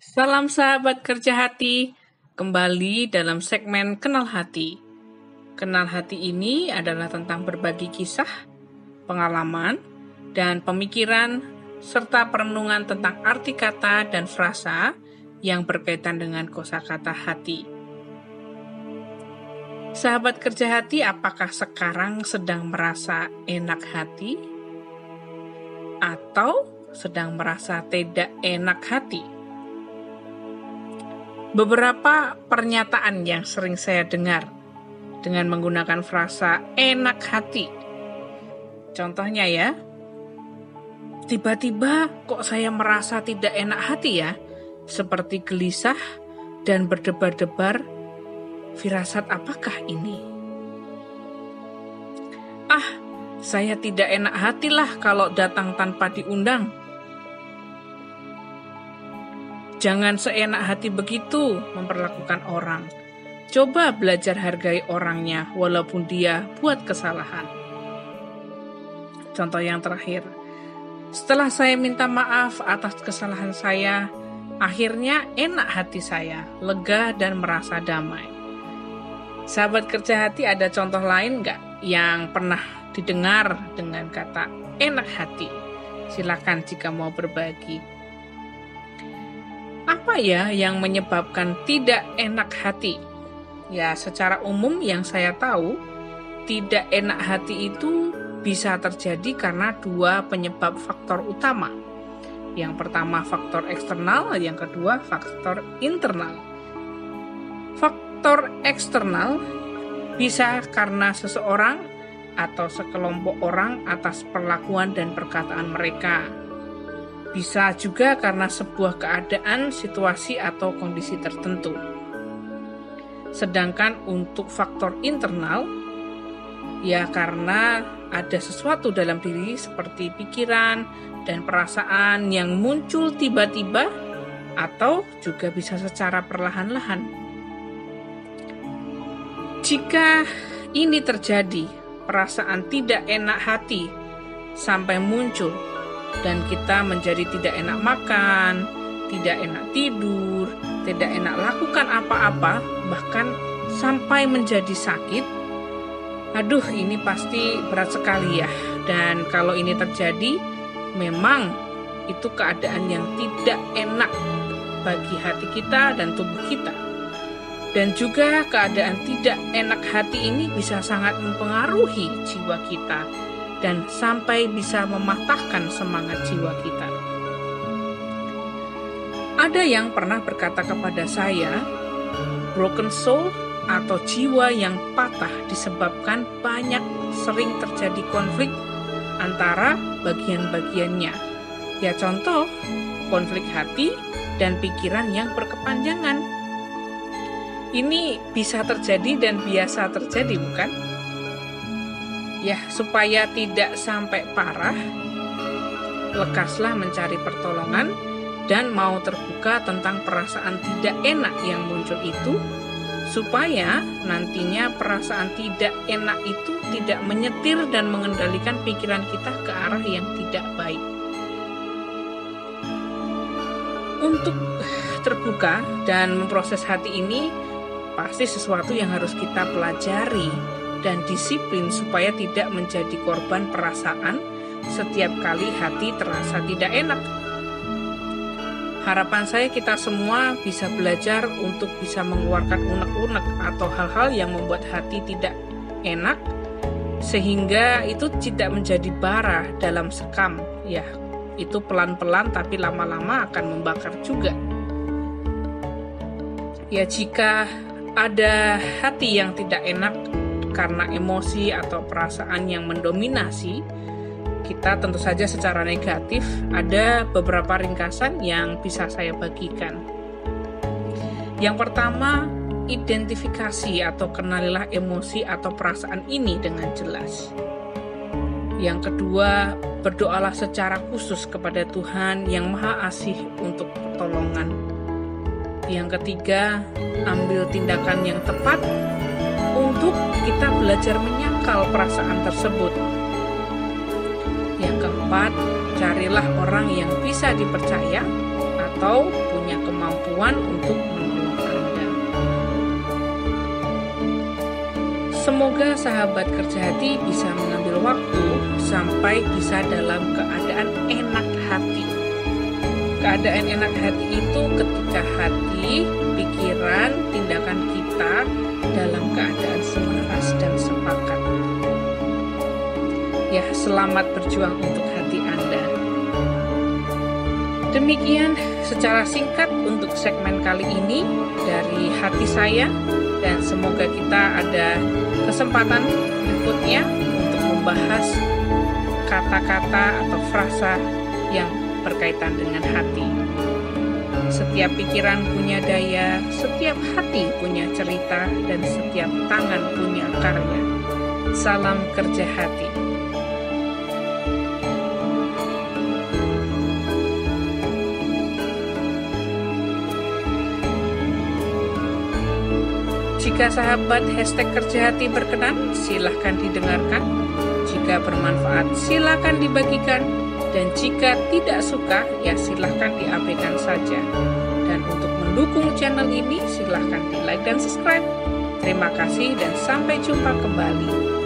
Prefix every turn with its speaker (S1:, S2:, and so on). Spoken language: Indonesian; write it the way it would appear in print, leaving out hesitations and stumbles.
S1: Salam sahabat kerja hati, kembali dalam segmen Kenal Hati. Kenal Hati ini adalah tentang berbagi kisah, pengalaman, dan pemikiran, serta perenungan tentang arti kata dan frasa yang berkaitan dengan kosakata hati. Sahabat kerja hati, apakah sekarang sedang merasa enak hati? Atau sedang merasa tidak enak hati? Beberapa pernyataan yang sering saya dengar dengan menggunakan frasa enak hati. Contohnya ya, tiba-tiba kok saya merasa tidak enak hati ya, seperti gelisah dan berdebar-debar, firasat apakah ini? Saya tidak enak hatilah kalau datang tanpa diundang. Jangan seenak hati begitu memperlakukan orang. Coba belajar hargai orangnya walaupun dia buat kesalahan. Contoh yang terakhir, setelah saya minta maaf atas kesalahan saya, akhirnya enak hati saya, lega dan merasa damai. Sahabat kerja hati, ada contoh lain nggak yang pernah didengar dengan kata enak hati? Silakan jika mau berbagi. Apa ya yang menyebabkan tidak enak hati? Ya, secara umum yang saya tahu, tidak enak hati itu bisa terjadi karena dua penyebab faktor utama. Yang pertama faktor eksternal, yang kedua faktor internal. Faktor eksternal bisa karena seseorang atau sekelompok orang atas perlakuan dan perkataan mereka. Bisa juga karena sebuah keadaan, situasi, atau kondisi tertentu. Sedangkan untuk faktor internal, ya karena ada sesuatu dalam diri seperti pikiran dan perasaan yang muncul tiba-tiba atau juga bisa secara perlahan-lahan. Jika ini terjadi, perasaan tidak enak hati sampai muncul, dan kita menjadi tidak enak makan, tidak enak tidur, tidak enak lakukan apa-apa, bahkan sampai menjadi sakit. Aduh, ini pasti berat sekali ya. Dan kalau ini terjadi, memang itu keadaan yang tidak enak bagi hati kita dan tubuh kita. Dan juga keadaan tidak enak hati ini bisa sangat mempengaruhi jiwa kita dan sampai bisa mematahkan semangat jiwa kita. Ada yang pernah berkata kepada saya, broken soul atau jiwa yang patah disebabkan banyak sering terjadi konflik antara bagian-bagiannya. Ya contoh, konflik hati dan pikiran yang berkepanjangan. Ini bisa terjadi dan biasa terjadi, bukan? Ya, supaya tidak sampai parah, lekaslah mencari pertolongan dan mau terbuka tentang perasaan tidak enak yang muncul itu, supaya nantinya perasaan tidak enak itu tidak menyetir dan mengendalikan pikiran kita ke arah yang tidak baik. Untuk terbuka dan memproses hati ini, pasti sesuatu yang harus kita pelajari dan disiplin supaya tidak menjadi korban perasaan setiap kali hati terasa tidak enak. Harapan saya kita semua bisa belajar untuk bisa mengeluarkan unek-unek atau hal-hal yang membuat hati tidak enak, sehingga itu tidak menjadi bara dalam sekam. Ya, itu pelan-pelan tapi lama-lama akan membakar juga. Ya, jika ada hati yang tidak enak karena emosi atau perasaan yang mendominasi kita tentu saja secara negatif, ada beberapa ringkasan yang bisa saya bagikan. Yang pertama, identifikasi atau kenalilah emosi atau perasaan ini dengan jelas. Yang kedua, berdoalah secara khusus kepada Tuhan yang Maha Asih untuk pertolongan. Yang ketiga, ambil tindakan yang tepat untuk kita belajar menyangkal perasaan tersebut. Yang keempat, carilah orang yang bisa dipercaya atau punya kemampuan untuk menolong Anda. Semoga sahabat kerja hati bisa mengambil waktu sampai bisa dalam keadaan enak hati. Keadaan enak hati itu ketika hati, pikiran, tindakan kita dalam keadaan selaras dan sepakat. Ya, selamat berjuang untuk hati Anda. Demikian secara singkat untuk segmen kali ini dari hati saya, dan semoga kita ada kesempatan berikutnya untuk membahas kata-kata atau frasa yang berkaitan dengan hati. Setiap pikiran punya daya, setiap hati punya cerita, dan setiap tangan punya karya. Salam kerja hati. Jika sahabat #kerja hati berkenan, silahkan didengarkan. Jika bermanfaat, silahkan dibagikan. Dan jika tidak suka, ya silahkan diabaikan saja. Dan untuk mendukung channel ini, silahkan di like dan subscribe. Terima kasih dan sampai jumpa kembali.